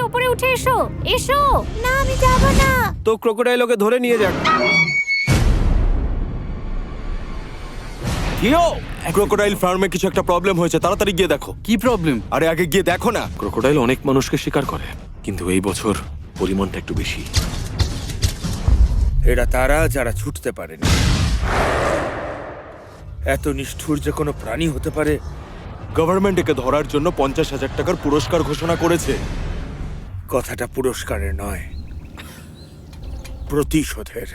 উপরে উঠে এসো। এসো। না, আমি যাব না। তো ক্রোকোডাইল ওকে ধরে নিয়ে যাক। কিও ক্রোকোডাইল ফার্মে কিছু একটা প্রবলেম হয়েছে, তাড়াতাড়ি গিয়ে দেখো। কি প্রবলেম? আরে আগে গিয়ে দেখো না। ক্রোকোডাইল অনেক মানুষকে শিকার করে, কিন্তু এই বছর পরিমাণটা একটু বেশি। এরা তারা যারা ছুটতে পারেনি। এত নিষ্ঠুর যে কোনো প্রাণী হতে পারে। গভর্নমেন্ট একে ধরার জন্য 50,000 টাকার পুরস্কার ঘোষণা করেছে। কথাটা পুরস্কারের নয়, প্রতিশোধের।